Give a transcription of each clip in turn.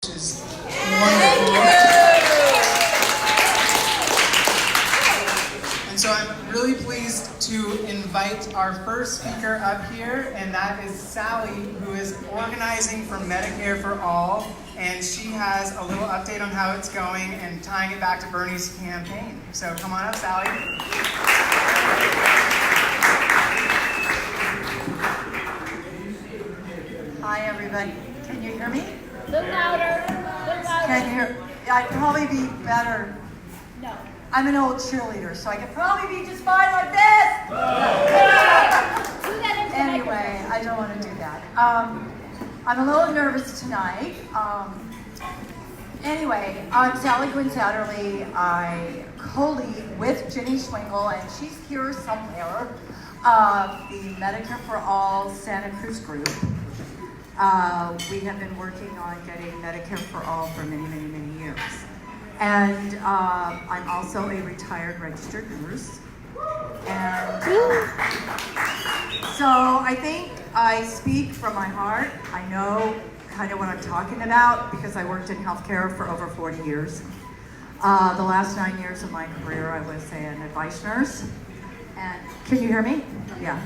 which is wonderful. And so I'm really pleased to invite our first speaker up here, and that is Sally, who is organizing for Medicare for All, and she has a little update on how it's going and tying it back to Bernie's campaign. So come on up, Sally. Hi, everybody. Can you hear me? A little louder. A little louder. Can you hear? I'd probably be better. No. I'm an old cheerleader, so I could probably be just fine like this. Do that into the Anyway, I don't want to do that. I'm a little nervous tonight. Anyway, I'm Sally Gwin-Saterlee. I co-lead with Ginny Schwingle, and she's here somewhere, the Medicare for All Santa Cruz group. We have been working on getting Medicare for All for many, many, many years. And I'm also a retired registered nurse. And so I think I speak from my heart. I know kind of what I'm talking about because I worked in healthcare for over 40 years. The last 9 years of my career, I was an advice nurse. And can you hear me? Yeah.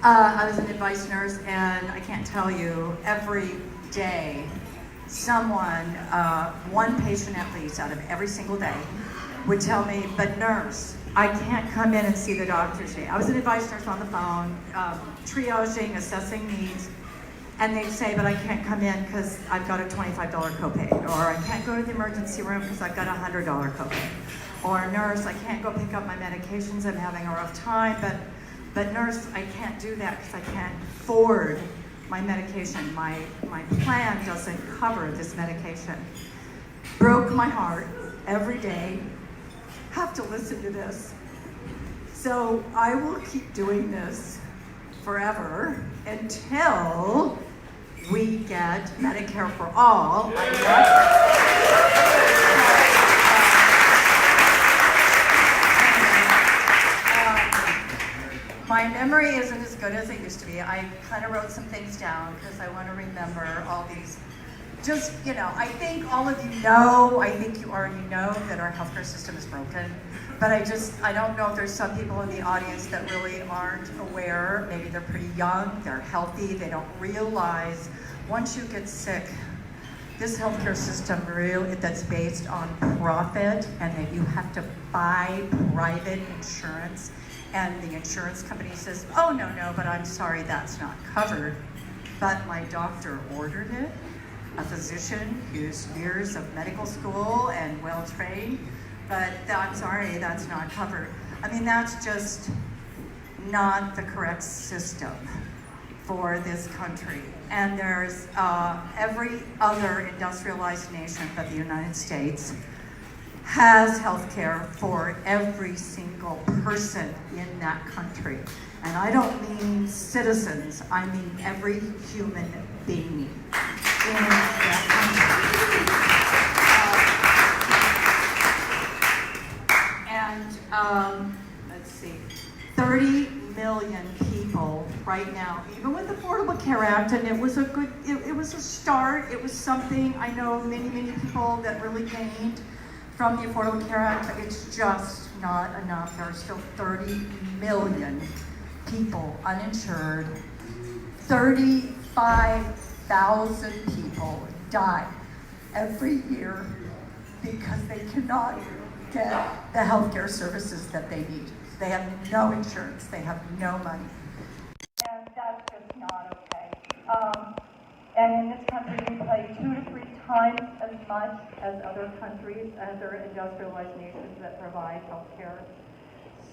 I was an advice nurse, and I can't tell you, every day, someone, one patient at least out of every single day, would tell me, but nurse, I can't come in and see the doctor today. I was an advice nurse on the phone, triaging, assessing needs, and they'd say, but I can't come in because I've got a $25 copay, or I can't go to the emergency room because I've got a $100 copay, or nurse, I can't go pick up my medications, I'm having a rough time, but nurse, I can't do that because I can't afford my medication. My plan doesn't cover this medication. Broke my heart every day. Have to listen to this. So I will keep doing this forever until we get Medicare for All. My memory isn't as good as it used to be. I kind of wrote some things down because I want to remember all these. Just, you know, I think all of you know, I think you already know that our healthcare system is broken. But I don't know if there's some people in the audience that really aren't aware. Maybe they're pretty young, they're healthy, they don't realize once you get sick, this healthcare system really that's based on profit and that you have to buy private insurance. And the insurance company says, oh, no, but I'm sorry, that's not covered. But my doctor ordered it, a physician who's years of medical school and well-trained, but I'm sorry, that's not covered. I mean, that's just not the correct system for this country. And there's every other industrialized nation but the United States has health care for every single person in that country. And I don't mean citizens, I mean every human being in that country. And let's see, 30 million people right now, even with the Affordable Care Act, and it was a good, it was a start, it was something, I know many, many people that really gained from the Affordable Care Act, but it's just not enough. There are still 30 million people uninsured. 35,000 people die every year because they cannot get the healthcare services that they need. They have no insurance, they have no money. And that's just not okay. And in this country, we pay 2 to 3 times as much as other countries, other industrialized nations that provide health care.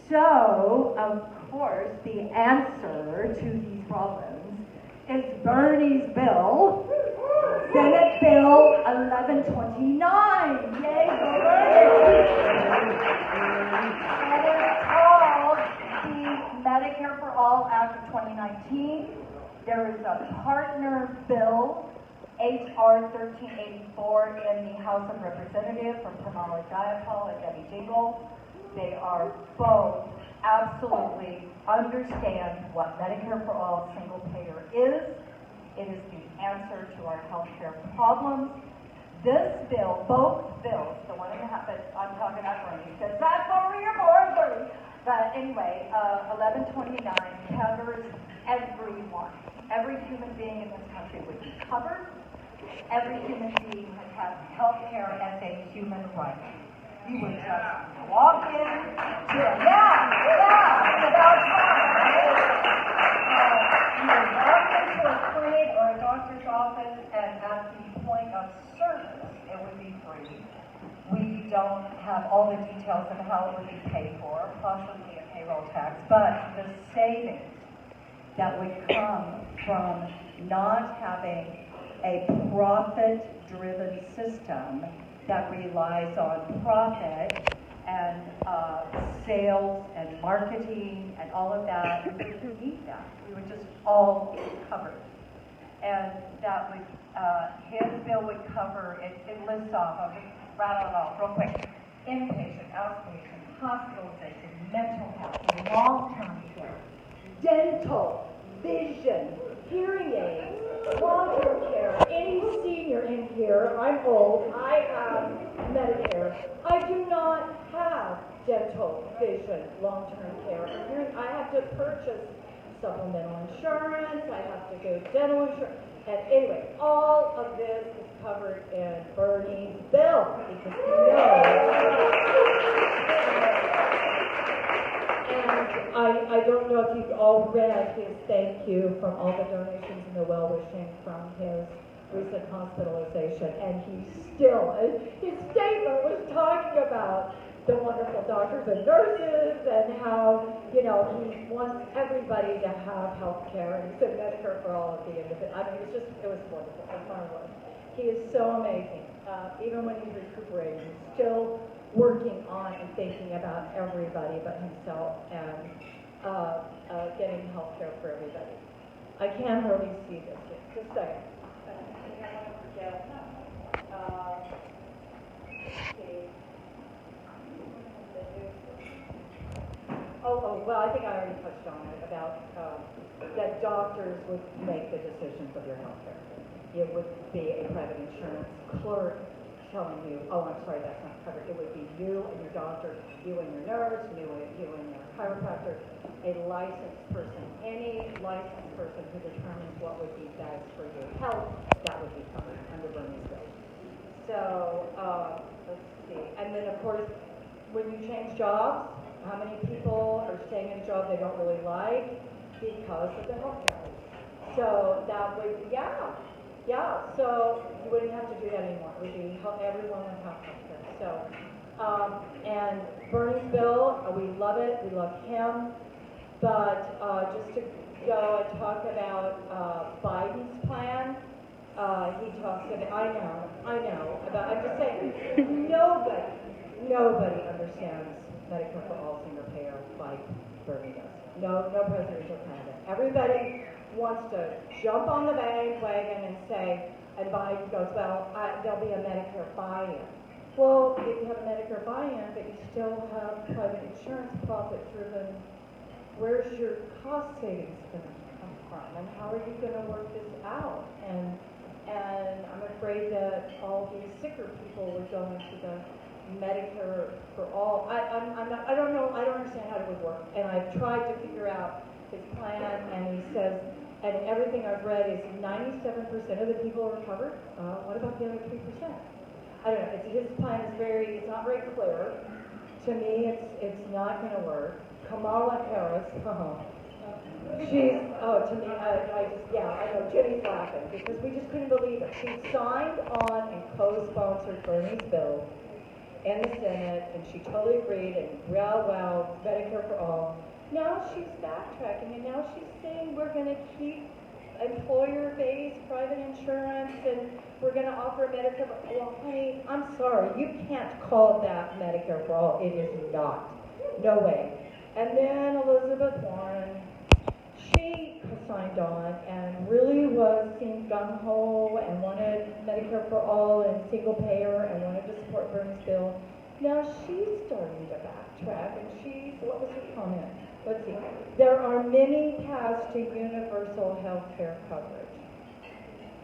So, of course, the answer to these problems is Bernie's bill, Senate Bill 1129. Yay, go Bernie! And it's called the Medicare for All Act of 2019. There is a partner bill, H.R. 1384, in the House of Representatives from Kamala Jayapal and Debbie Dingell. They are both absolutely understand what Medicare for All single payer is. It is the answer to our healthcare problems. This bill, both bills, the one in the house, but I'm talking about Bernie, because that's what we're here for, Bernie. But anyway, 1129 covers everyone. Every human being in this country would be covered. Every human being would have health care as a human right. You would just walk in to a, it's about time. You would walk into a clinic or a doctor's office, and at the point of service, it would be free. We don't have all the details of how it would be paid for, possibly a payroll tax, but the savings that would come from not having a profit-driven system that relies on profit and sales and marketing and all of that, we wouldn't need that. We would just all be covered. And that would, his bill would cover, it lists off, I'll just rattle it off real quick. Inpatient, outpatient, hospitalization, mental health, long-term care, dental, vision, hearing aids, long-term care. Any senior in here, I'm old, I have Medicare. I do not have dental, vision, long-term care. I have to purchase supplemental insurance, I have to go dental insurance. And anyway, all of this is covered in Bernie's bill, because you know. And I don't know if you've all read his thank you from all the donations and the well-wishing from his recent hospitalization, and he still, his statement was talking about the wonderful doctors and nurses and how, you know, he wants everybody to have health care, and he said Medicare for all at the end of it. I mean, it was wonderful. It was. He is so amazing. Even when he's recuperating, he's still working on and thinking about everybody but himself and getting health care for everybody. I can't hardly see this yet. Just a second. I think I want to forget. Well, I think I already touched on it about that doctors would make the decisions of your health care. It would be a private insurance clerk telling you, oh, I'm sorry, that's not covered. It would be you and your doctor, you and your nurse, you and your chiropractor, a licensed person. Any licensed person who determines what would be best for your health, that would be covered under Bernie's bill. So, let's see. And then, of course, when you change jobs, how many people are staying in a job they don't really like because of the health care? So that would, so you wouldn't have to do that anymore. It would be everyone would have health care. So, and Bernie's bill, we love it, we love him, but just to go and talk about Biden's plan, he talks about, I know, I'm just saying, nobody understands Medicare for all single payer like Bernie does. No presidential candidate. Everybody wants to jump on the bandwagon and say, and Biden goes, well, there'll be a Medicare buy-in. Well, if you have a Medicare buy-in, but you still have private insurance profit-driven, where's your cost savings going to come from? And how are you going to work this out? And I'm afraid that all these sicker people would go into the Medicare for all. I don't know, I don't understand how it would work. And I've tried to figure out his plan, and he says, and everything I've read is 97% of the people are covered. What about the other 3%? I don't know, his plan is it's not very clear. To me, it's not going to work. Kamala Harris, to me, I know, Jenny's laughing, because we just couldn't believe it. She signed on and co-sponsored Bernie's bill in the Senate, and she totally agreed, and wow, Medicare for all. Now she's backtracking, and now she's saying we're going to keep employer-based private insurance, and we're going to offer Medicare for all. Well, honey, I'm sorry, you can't call that Medicare for all. It is not. No way. And then Elizabeth Warren, she signed on and really seemed gung-ho and wanted Medicare for all and single payer and wanted to support Bernie's bill. Now she's starting to backtrack, and what was her comment? Let's see. There are many paths to universal health care coverage.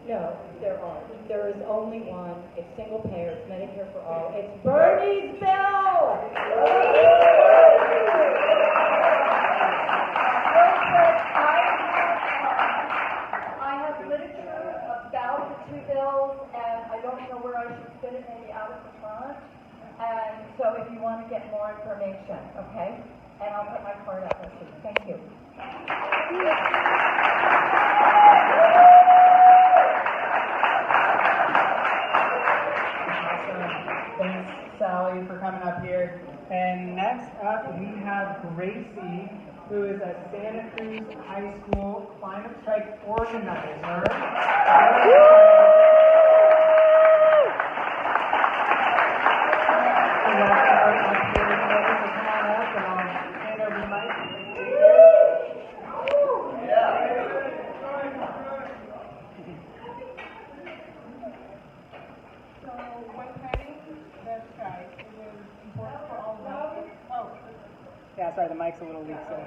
No, there aren't. There is only one. It's single payer. It's Medicare for all. It's Bernie's bill! I have literature about the two bills, and I don't know where I should fit it, maybe out of the front. And so if you want to get more information, okay? And I'll put my card out there too. Thank you. Thanks, Sally, for coming up here. And next up, we have Gracie, who is a Santa Cruz High School climate strike organizer. Yeah, sorry, the mic's a little weak, so.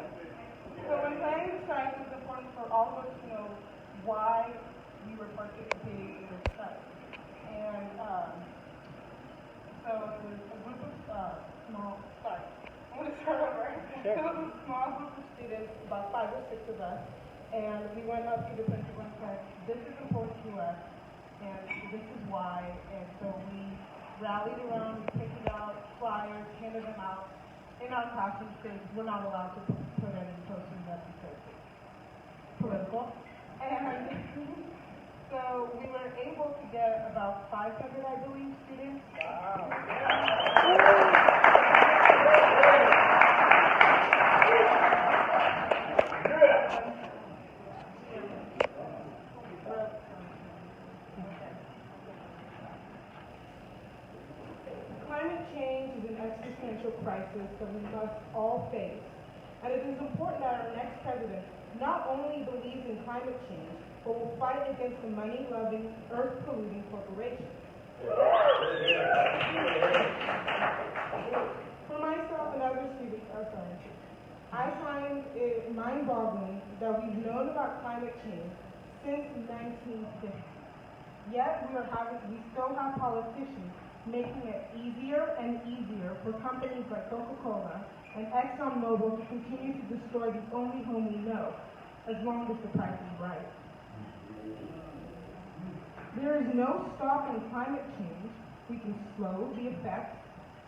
So when planning the strike, it's important for all of us to know why we were participating in the strike. And so it was a group of I'm going to start over. Sure. So it was a small group of students, about 5 or 6 of us, and we went up to the principal and said, this is important to us, and this is why. And so we rallied around, we printed out flyers, handed them out in our classrooms because we're not allowed to put any posters up because it's political. And so we were able to get about 500, I believe, students. Wow. Climate change is an existential crisis that we must all face. And it is important that our next president not only believes in climate change, but will fight against the money-loving, earth-polluting corporations. For myself and other students, I find it mind-boggling that we've known about climate change since 1950. Yet we still have politicians making it easier and easier for companies like Coca-Cola and ExxonMobil to continue to destroy the only home we know, as long as the price is right. There is no stopping climate change. We can slow the effects,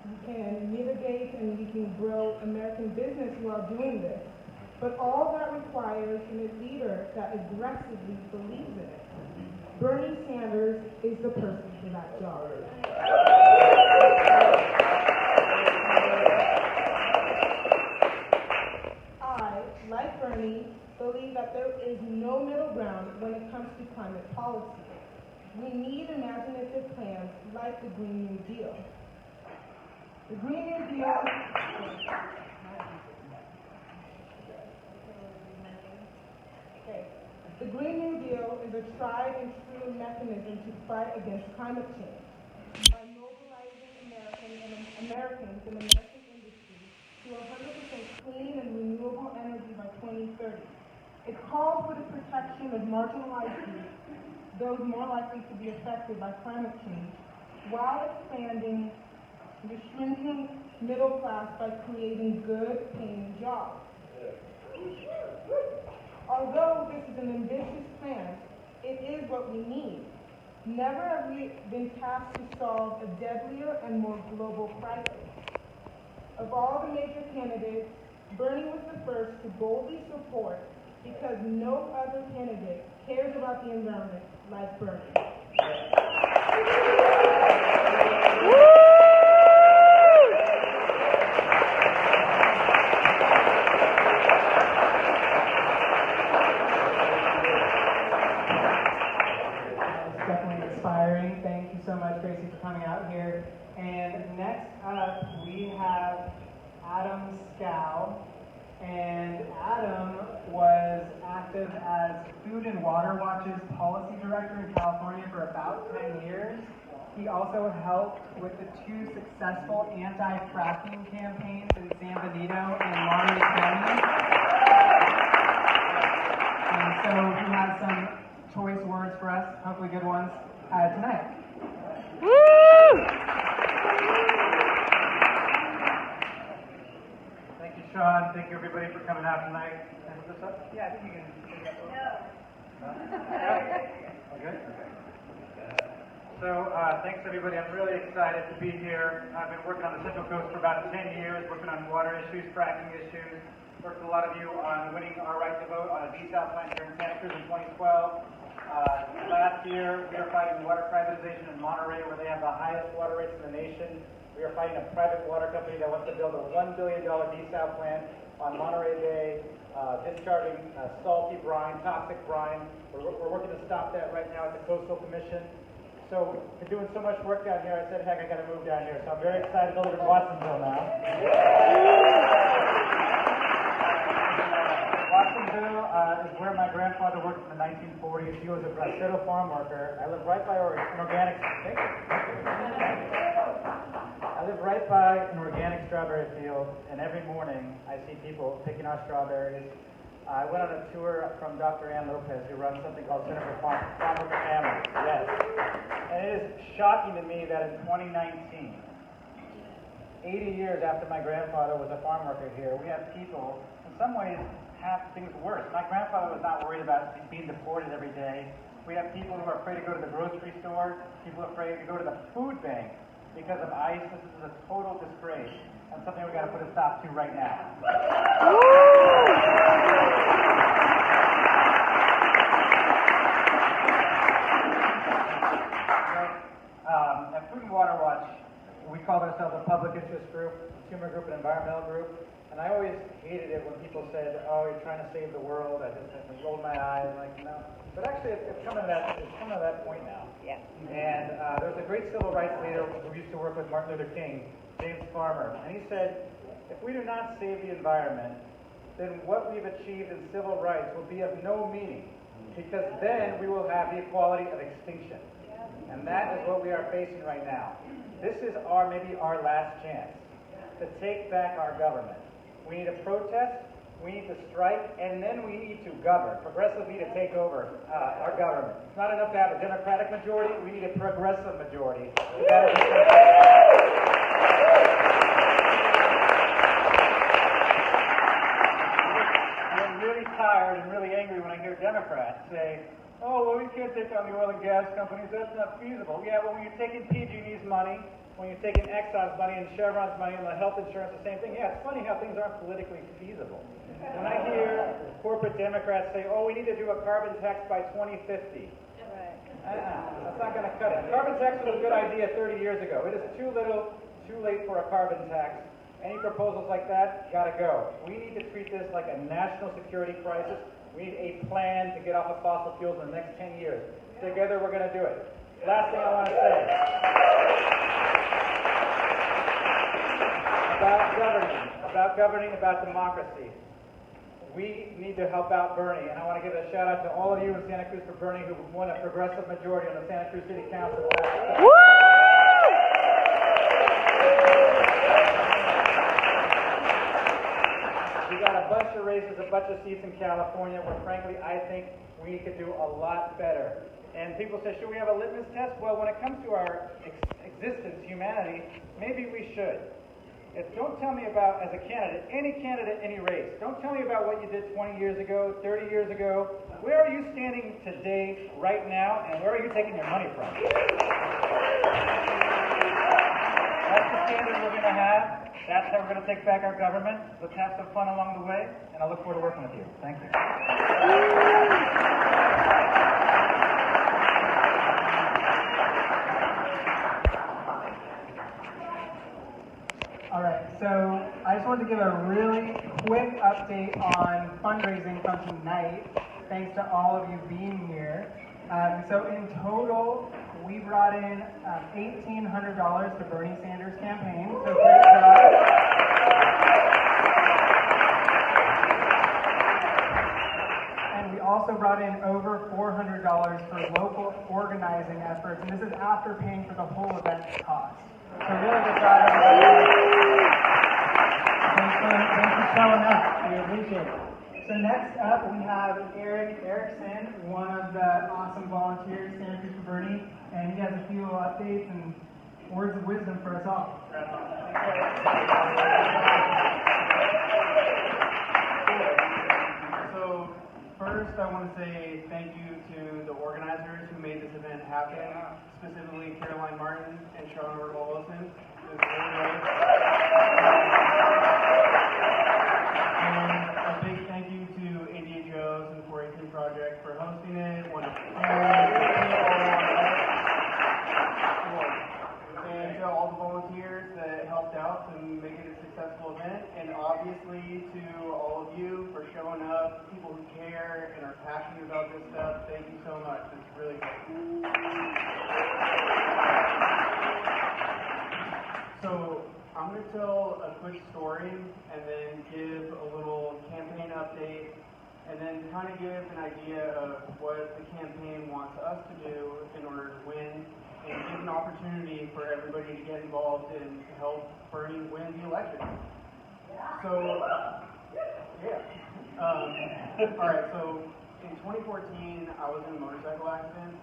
we can mitigate, and we can grow American business while doing this. But all that requires is a leader that aggressively believes in it. Bernie Sanders is the person for that job. I, like Bernie, believe that there is no middle ground when it comes to climate policy. We need imaginative plans like the Green New Deal. The Green New Deal The Green New Deal is a tried and true mechanism to fight against climate change by mobilizing Americans and American industry to 100% clean and renewable energy by 2030. It calls for the protection of marginalized groups, those more likely to be affected by climate change, while expanding the shrinking middle class by creating good paying jobs. Although this is an ambitious plan, it is what we need. Never have we been tasked to solve a deadlier and more global crisis. Of all the major candidates, Bernie was the first to boldly support because no other candidate cares about the environment like Bernie. Thank you so much, Gracie, for coming out here. And next up, we have Adam Scow. And Adam was active as Food and Water Watch's policy director in California for about 10 years. He also helped with the 2 successful anti-fracking campaigns in San Benito and Monterey County. And so he has some choice words for us, hopefully good ones, tonight. Thank you, Sean. Thank you, everybody, for coming out tonight. Can I put this up? Yeah, I think you can. No. Okay. So, thanks, everybody. I'm really excited to be here. I've been working on the Central Coast for about 10 years, working on water issues, fracking issues. Worked with a lot of you on winning our right to vote on a desal plant here in Santa Cruz in 2012. Last year, we were fighting water privatization in Monterey, where they have the highest water rates in the nation. We are fighting a private water company that wants to build a $1 billion desal plant on Monterey Bay, discharging salty brine, toxic brine. We're working to stop that right now at the Coastal Commission. So, we're doing so much work down here, I said, heck, I got to move down here. So I'm very excited to live in Watsonville now. Watsonville is where my grandfather worked in the 1940s. He was a Bracero farm worker. I live right by an organic. I live right by an organic strawberry field, and every morning I see people picking our strawberries. I went on a tour from Dr. Ann Lopez, who runs something called Center for Farm Worker Families. Yes. And it is shocking to me that in 2019, 80 years after my grandfather was a farm worker here, we have people, in some ways, have things worse. My grandfather was not worried about being deported every day. We have people who are afraid to go to the grocery store, people afraid to go to the food bank because of ICE. This is a total disgrace, and something we've got to put a stop to right now. At Food and Water Watch, we called ourselves a public interest group, consumer group, and environmental group. And I always hated it when people said, "Oh, you're trying to save the world." I just rolled my eyes, like, no. But actually, it's coming to that point now. Yeah. And there's a great civil rights leader who used to work with Martin Luther King, James Farmer, and he said, "If we do not save the environment, then what we've achieved in civil rights will be of no meaning, because then we will have the equality of extinction." And that is what we are facing right now. This is maybe our last chance to take back our government. We need to protest, we need to strike, and then we need to govern, progressively to take over our government. It's not enough to have a Democratic majority, we need a progressive majority. I'm really tired and really angry when I hear Democrats say, "Oh, well, we can't take on the oil and gas companies, that's not feasible." Yeah, well, when you're taking PG&E's money, when you're taking Exxon's money and Chevron's money and the health insurance, the same thing. Yeah, it's funny how things aren't politically feasible. When I hear corporate Democrats say, "Oh, we need to do a carbon tax by 2050. That's not going to cut it. Carbon tax was a good idea 30 years ago. It is too little, too late for a carbon tax. Any proposals like that, gotta go. We need to treat this like a national security crisis. We need a plan to get off of fossil fuels in the next 10 years. Together, we're going to do it. Last thing I want to say about governing, about democracy. We need to help out Bernie, and I want to give a shout out to all of you in Santa Cruz for Bernie who won a progressive majority on the Santa Cruz City Council. We got a bunch of races, a bunch of seats in California where, frankly, I think we could do a lot better. And people say, should we have a litmus test? Well, when it comes to our existence, humanity, maybe we should. Don't tell me about, as a candidate, any race. Don't tell me about what you did 20 years ago, 30 years ago. Where are you standing today, right now, and where are you taking your money from? That's the standard we're going to have. That's how we're going to take back our government. Let's have some fun along the way, and I look forward to working with you. Thank you. All right, so I just wanted to give a really quick update on fundraising from tonight, thanks to all of you being here. So in total, we brought in $1,800 to Bernie Sanders' campaign, so great job. And we also brought in over $400 for local organizing efforts, and this is after paying for the whole event's cost. So really good job, everybody. Thanks for showing up. We appreciate it. So next up we have Eriksen, one of the awesome volunteers standing for Bernie, and he has a few updates and words of wisdom for us all. So first I want to say thank you to the organizers who made this event happen, specifically Caroline Martin and Sean Wilson. It was really nice. And a big thank you to India Joze and the 418 Project for hosting it. And to all the volunteers that helped out to make it a successful event, and obviously to all of you for showing up, people who care and are passionate about this stuff. Thank you so much. It's really great. So I'm going to tell a quick story and then give a little campaign update and then kind of give an idea of what the campaign wants us to do in order to win and give an opportunity for everybody to get involved and to help Bernie win the election. So, all right, so in 2014, I was in a motorcycle accident.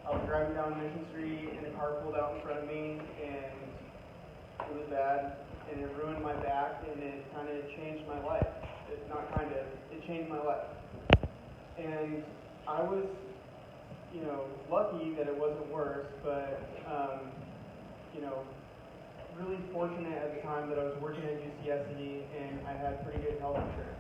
I was driving down Mission Street and a car pulled out in front of me and it was bad and it ruined my back and it kind of changed my life. It changed my life. And I was, lucky that it wasn't worse, but, really fortunate at the time that I was working at UCSD and I had pretty good health insurance.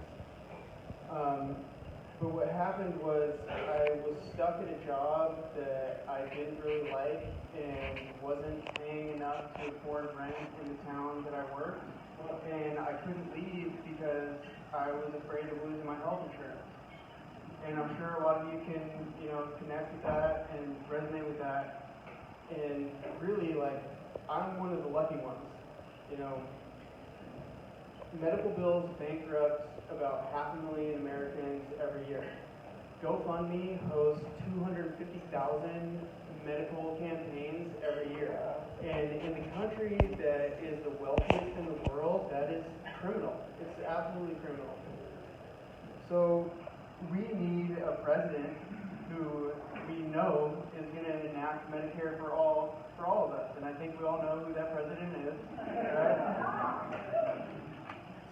But what happened was I was stuck at a job that I didn't really like and wasn't paying enough to afford rent in the town that I worked. And I couldn't leave because I was afraid of losing my health insurance. And I'm sure a lot of you can, connect with that and resonate with that. And really, I'm one of the lucky ones. Medical bills bankrupt about 500,000 Americans every year. GoFundMe hosts 250,000 medical campaigns every year. And in the country that is the wealthiest in the world, that is criminal. It's absolutely criminal. So we need a president who we know is going to enact Medicare for all of us. And I think we all know who that president is. Right?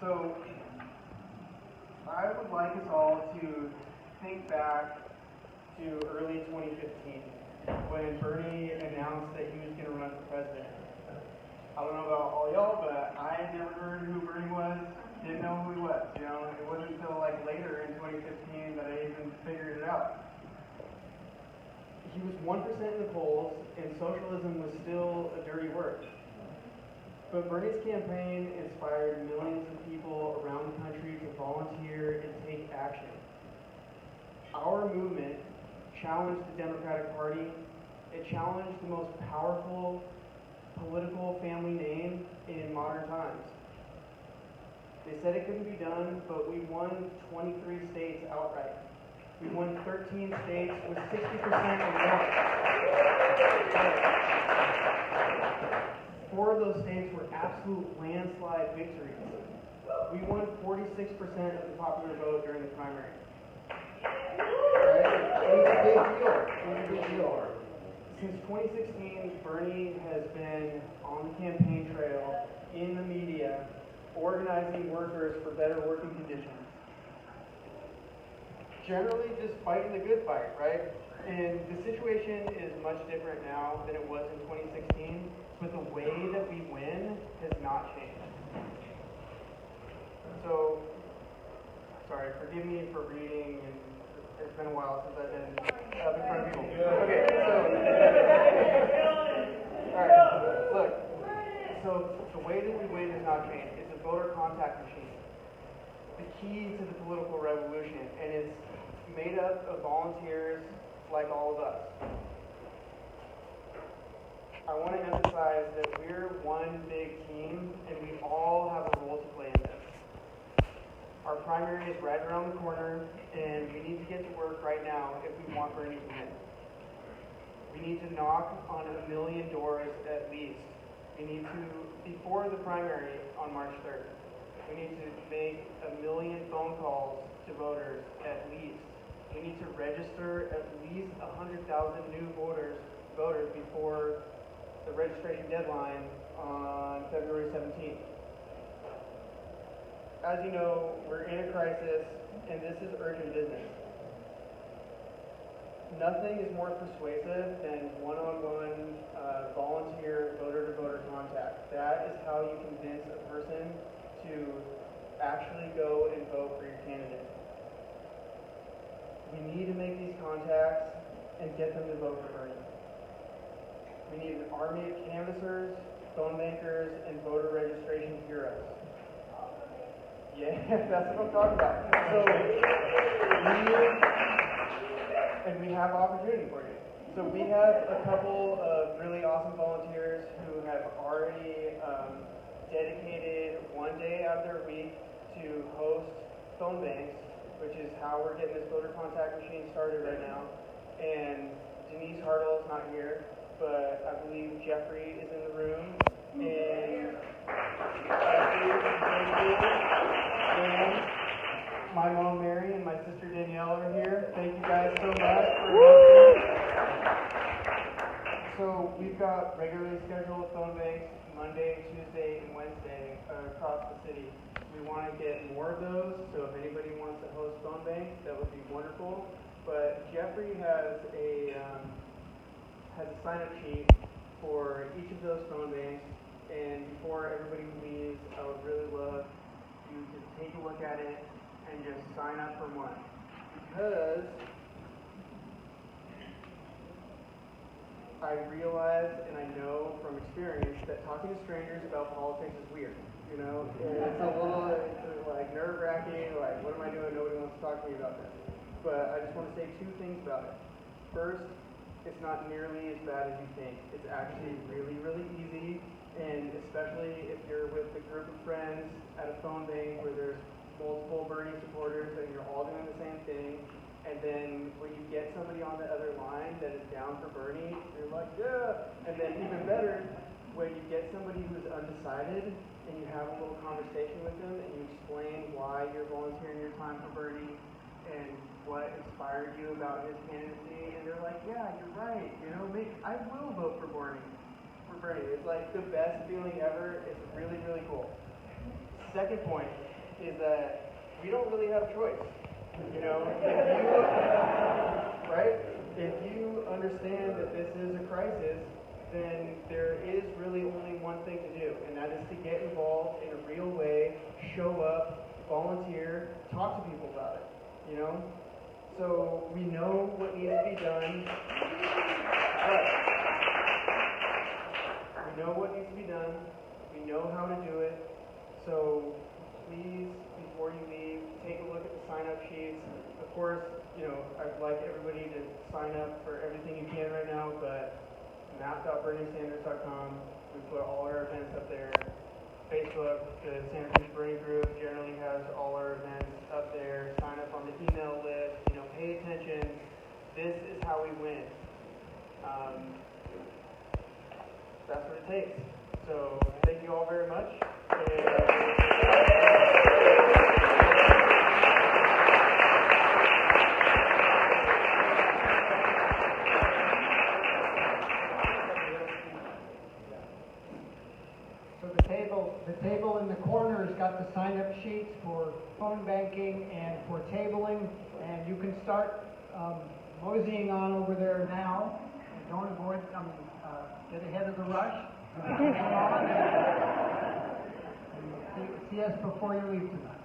So I would like us all to think back to early 2015 when Bernie announced that he was going to run for president. I don't know about all y'all, but I had never heard who Bernie was, didn't know who he was. It wasn't until later in 2015 that I even figured it out. He was 1% in the polls, and socialism was still a dirty word. But Bernie's campaign inspired millions of people around the country to volunteer and take action. Our movement challenged the Democratic Party. It challenged the most powerful political family name in modern times. They said it couldn't be done, but we won 23 states outright. We won 13 states with 60% or more. 4 of those states were absolute landslide victories. We won 46% of the popular vote during the primary. Right? It was a big deal. Since 2016, Bernie has been on the campaign trail, in the media, organizing workers for better working conditions. Generally just fighting the good fight, right? And the situation is much different now than it was in 2016, but the way that we win has not changed. So, sorry, forgive me for reading, and it's been a while since I've been up in front of people. Okay, so, alright, look, so the way that we win has not changed. It's a voter contact machine. The key to the political revolution, and it's made up of volunteers like all of us. I want to emphasize that we're one big team and we all have a role to play in this. Our primary is right around the corner and we need to get to work right now if we want Bernie to win. We need to knock on 1 million doors at least. We need to, before the primary on March 3rd. We need to make 1 million phone calls to voters at least. We need to register at least 100,000 new voters before the registration deadline on February 17th. As you know, we're in a crisis, and this is urgent business. Nothing is more persuasive than one-on-one volunteer voter-to-voter contact. That is how you convince a person to actually go and vote for your candidate. We need to make these contacts and get them to vote for Bernie. We need an army of canvassers, phone bankers, and voter registration heroes. Yeah, that's what I'm talking about. So, we have opportunity for you. So we have a couple of really awesome volunteers who have already dedicated 1 day out of their week to host phone banks, which is how we're getting this voter contact machine started right now. And Denise Hartle's not here, but I believe Jeffrey is in the room. And my mom Mary and my sister Danielle are here. Thank you guys so much for hosting. So we've got regularly scheduled phone banks Monday, Tuesday, and Wednesday across the city. We want to get more of those, so if anybody wants to host phone banks, that would be wonderful. But Jeffrey has a sign-up sheet for each of those phone banks, and before everybody leaves, I would really love you to take a look at it and just sign up for one. Because I realize and I know from experience that talking to strangers about politics is weird. You know, it's a little like nerve-wracking, like what am I doing? Nobody wants to talk to me about this. But I just want to say two things about it. First, it's not nearly as bad as you think. It's actually really, really easy, and especially if you're with a group of friends at a phone bank where there's multiple Bernie supporters and you're all doing the same thing, and then when you get somebody on the other line that is down for Bernie, you're like, yeah! And then even better, when you get somebody who's undecided and you have a little conversation with them and you explain why you're volunteering your time for Bernie and what inspired you about his candidacy, and they're like, yeah, you're right, you know, I will vote for Bernie. It's like the best feeling ever. It's really, really cool. Second point is that we don't really have a choice. You know, if you understand that this is a crisis, then there is really only one thing to do, and that is to get involved in a real way, show up, volunteer, talk to people about it, you know? So we know what needs to be done. We know what needs to be done. We know how to do it. So please, before you leave, take a look at the sign-up sheets. Of course, you know, I'd like everybody to sign up for everything you can right now, but map.berniesanders.com. We put all our events up there. Facebook, the Santa Cruz Bernie Group generally has all our events up there. Sign up on the email list. You know, pay attention. This is how we win. That's what it takes. So thank you all very much. The table in the corner has got the sign-up sheets for phone banking and for tabling, and you can start moseying on over there now. Don't get ahead of the rush. See us before you leave tonight.